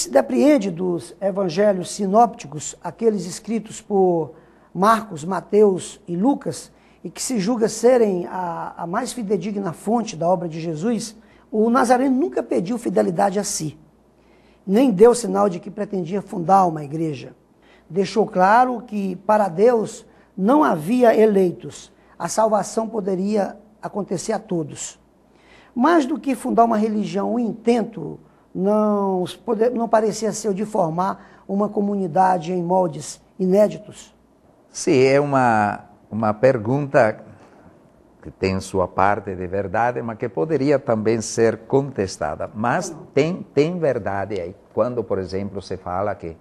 que se depreende dos evangelhos sinópticos, aqueles escritos por Marcos, Mateus e Lucas, e que se julga serem a mais fidedigna fonte da obra de Jesus, o Nazareno nunca pediu fidelidade a si, nem deu sinal de que pretendia fundar uma igreja. Deixou claro que para Deus não havia eleitos, a salvação poderia acontecer a todos. Mais do que fundar uma religião, o intento não parecia ser o de formar uma comunidade em moldes inéditos. Sim, é uma pergunta que tem sua parte de verdade, mas que poderia também ser contestada. Mas tem verdade aí. Quando, por exemplo, se fala que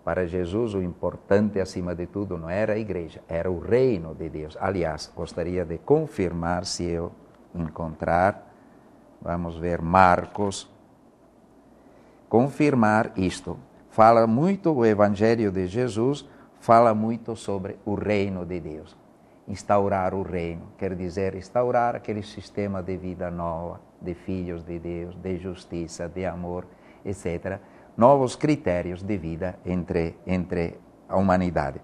para Jesus o importante, acima de tudo, não era a igreja, era o reino de Deus. Aliás, gostaria de confirmar, se eu encontrar, vamos ver Marcos, confirmar isto. Fala muito o Evangelho de Jesus, fala muito sobre o reino de Deus. Instaurar o reino, quer dizer, instaurar aquele sistema de vida nova, de filhos de Deus, de justiça, de amor, etc. Novos critérios de vida entre a humanidade.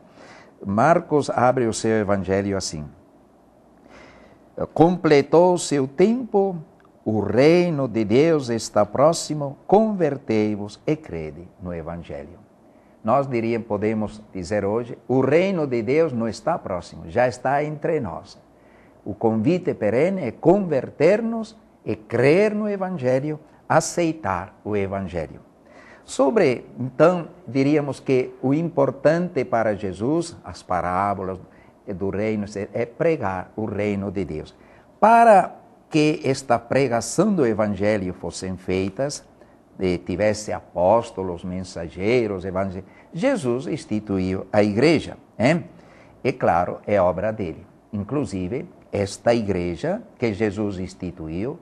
Marcos abre o seu evangelho assim: completou seu tempo, o reino de Deus está próximo, convertei-vos e crede no evangelho. Nós podemos dizer hoje, o reino de Deus não está próximo, já está entre nós. O convite perene é converter-nos e crer no evangelho, aceitar o evangelho. Então, diríamos que o importante para Jesus, as parábolas do reino, é pregar o reino de Deus. Para que esta pregação do evangelho fossem feitas, tivesse apóstolos, mensageiros, evangelistas, Jesus instituiu a igreja. E claro, é obra dele. Inclusive, esta igreja que Jesus instituiu,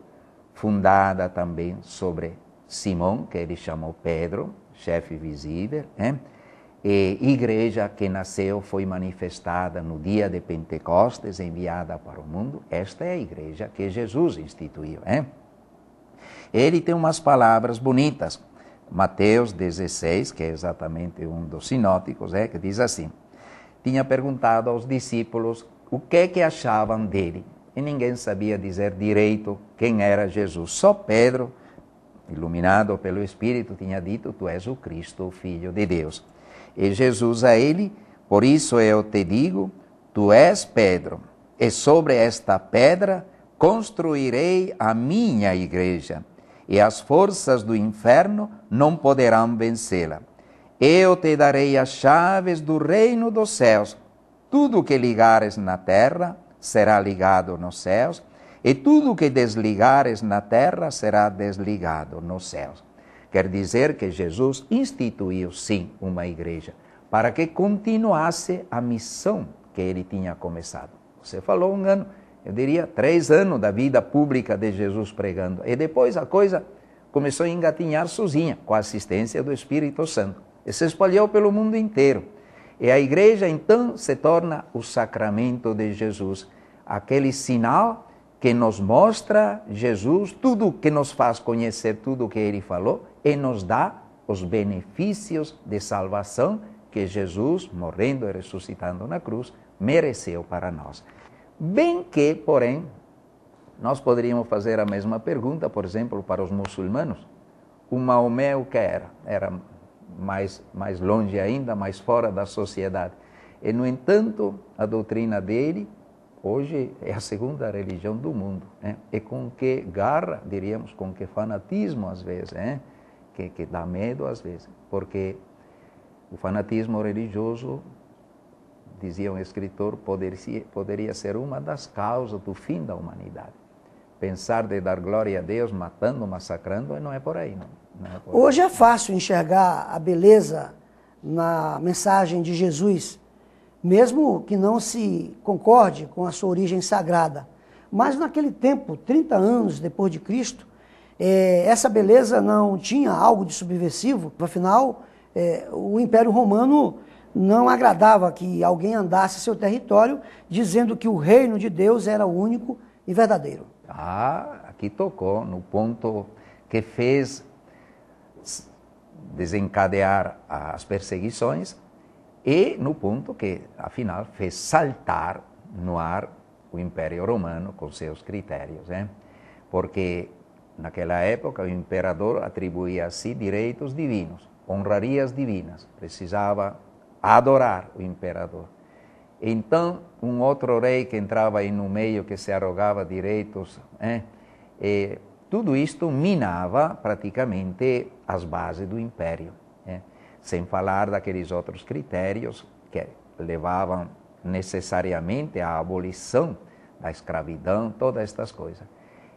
fundada também sobre Simão, que ele chamou Pedro, chefe visível, e igreja que nasceu, foi manifestada no dia de Pentecostes, enviada para o mundo. Esta é a igreja que Jesus instituiu. Ele tem umas palavras bonitas. Mateus 16, que é exatamente um dos sinóticos, que diz assim: tinha perguntado aos discípulos o que achavam dele, e ninguém sabia dizer direito quem era Jesus. Só Pedro, iluminado pelo Espírito, tinha dito: tu és o Cristo, o Filho de Deus. E Jesus a ele: por isso eu te digo, tu és Pedro, e sobre esta pedra construirei a minha igreja, e as forças do inferno não poderão vencê-la. Eu te darei as chaves do reino dos céus. Tudo que ligares na terra será ligado nos céus, e tudo que desligares na terra será desligado nos céus. Quer dizer que Jesus instituiu, sim, uma igreja, para que continuasse a missão que ele tinha começado. Você falou 1 ano, eu diria 3 anos da vida pública de Jesus pregando. E depois a coisa começou a engatinhar sozinha, com a assistência do Espírito Santo. E se espalhou pelo mundo inteiro. E a igreja, então, se torna o sacramento de Jesus, aquele sinal que nos mostra Jesus, tudo que nos faz conhecer tudo o que ele falou e nos dá os benefícios de salvação que Jesus, morrendo e ressuscitando na cruz, mereceu para nós. Bem que, porém, nós poderíamos fazer a mesma pergunta, por exemplo, para os muçulmanos. O Maomé o que era? Era mais longe ainda, mais fora da sociedade. E, no entanto, a doutrina dele, hoje, é a segunda religião do mundo. E com que garra, diríamos, com que fanatismo às vezes, que dá medo às vezes. Porque o fanatismo religioso, dizia um escritor, poderia ser uma das causas do fim da humanidade. Pensar de dar glória a Deus matando, massacrando, não é por aí. Não é por aí. Hoje é fácil enxergar a beleza na mensagem de Jesus, mesmo que não se concorde com a sua origem sagrada. Mas naquele tempo, 30 anos depois de Cristo, essa beleza não tinha algo de subversivo. Afinal, o Império Romano não agradava que alguém andasse seu território dizendo que o reino de Deus era único e verdadeiro. Aqui tocou no ponto que fez desencadear as perseguições e no ponto que, afinal, fez saltar no ar o Império Romano com seus critérios, porque naquela época o imperador atribuía a si direitos divinos, honrarias divinas, precisava adorar o imperador. Então, um outro rei que entrava aí no meio, que se arrogava direitos, tudo isto minava praticamente as bases do império, sem falar daqueles outros critérios que levavam necessariamente à abolição da escravidão, todas estas coisas.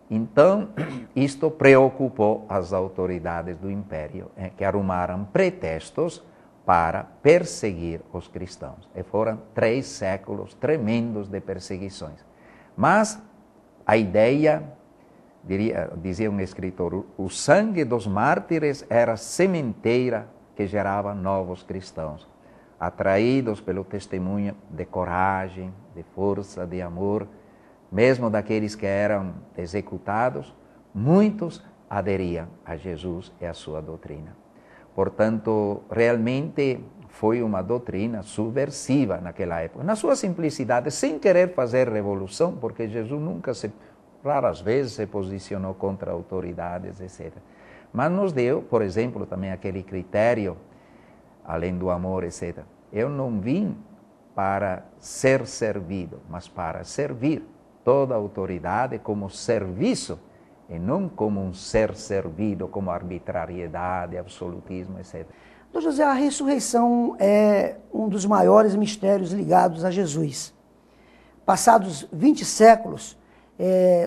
Então, isto preocupou as autoridades do império, que arrumaram pretextos para perseguir os cristãos. E foram 3 séculos tremendos de perseguições. Mas a ideia, dizia um escritor, o sangue dos mártires era sementeira que gerava novos cristãos, atraídos pelo testemunho de coragem, de força, de amor, mesmo daqueles que eram executados, muitos aderiam a Jesus e a sua doutrina. Portanto, realmente foi uma doutrina subversiva naquela época, na sua simplicidade, sem querer fazer revolução, porque Jesus raras vezes se posicionou contra autoridades, etc. Mas nos deu, por exemplo, também aquele critério, além do amor, etc. Eu não vim para ser servido, mas para servir toda a autoridade como serviço, e não como um ser servido, como arbitrariedade, absolutismo, etc. Dom José, a ressurreição é um dos maiores mistérios ligados a Jesus. Passados 20 séculos,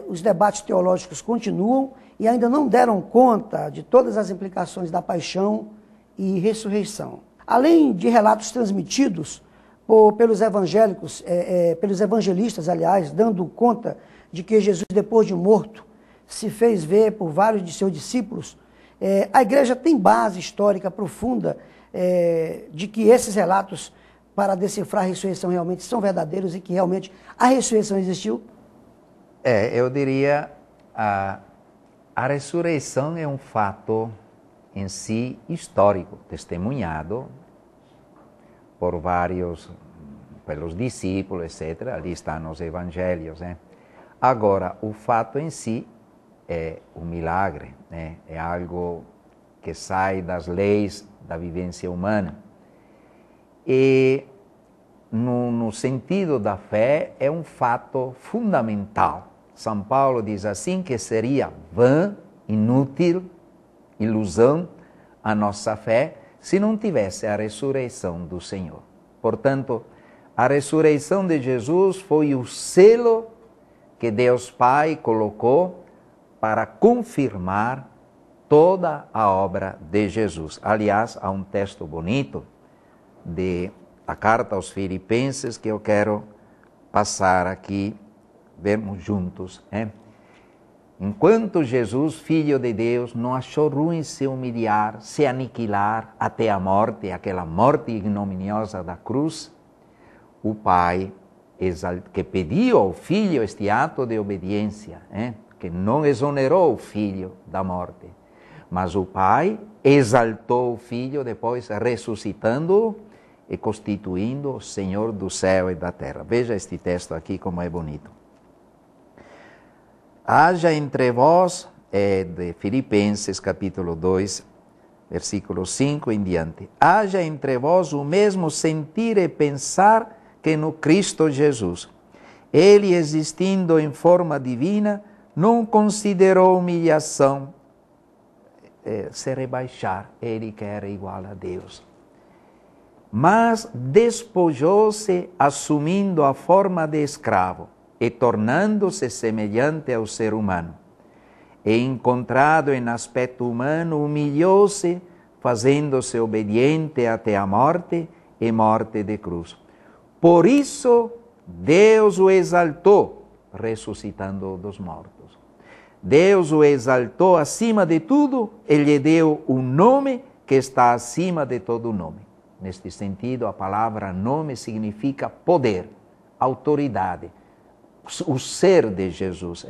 os debates teológicos continuam e ainda não deram conta de todas as implicações da paixão e ressurreição. Além de relatos transmitidos pelos evangélicos, pelos evangelistas, aliás, dando conta de que Jesus, depois de morto, se fez ver por vários de seus discípulos, a igreja tem base histórica profunda de que esses relatos, para decifrar a ressurreição, realmente são verdadeiros e que realmente a ressurreição existiu? Eu diria, a ressurreição é um fato em si histórico, testemunhado por pelos discípulos, etc. Ali estão nos evangelhos. Agora, o fato em si é um milagre, é algo que sai das leis da vivência humana. E, no sentido da fé, é um fato fundamental. São Paulo diz assim que seria vã, inútil, ilusão a nossa fé se não tivesse a ressurreição do Senhor. Portanto, a ressurreição de Jesus foi o selo que Deus Pai colocou para confirmar toda a obra de Jesus. Aliás, há um texto bonito da carta aos Filipenses que eu quero passar aqui, vermos juntos. Enquanto Jesus, Filho de Deus, não achou ruim se humilhar, se aniquilar até a morte, aquela morte ignominiosa da cruz, o Pai, que pediu ao Filho este ato de obediência, que não exonerou o Filho da morte, mas o Pai exaltou o Filho, depois ressuscitando-o e constituindo o Senhor do céu e da terra. Veja este texto aqui como é bonito. Haja entre vós, de Filipenses capítulo 2, versículo 5 em diante. Haja entre vós o mesmo sentir e pensar que no Cristo Jesus. Ele, existindo em forma divina, não considerou humilhação se rebaixar. Ele que era igual a Deus. Mas despojou-se, assumindo a forma de escravo, e tornando-se semelhante ao ser humano. E encontrado em aspecto humano, humilhou-se, fazendo-se obediente até a morte e morte de cruz. Por isso, Deus o exaltou, ressuscitando dos mortos. Deus o exaltou acima de tudo e lhe deu um nome que está acima de todo nome. Neste sentido, a palavra nome significa poder, autoridade, o ser de Jesus.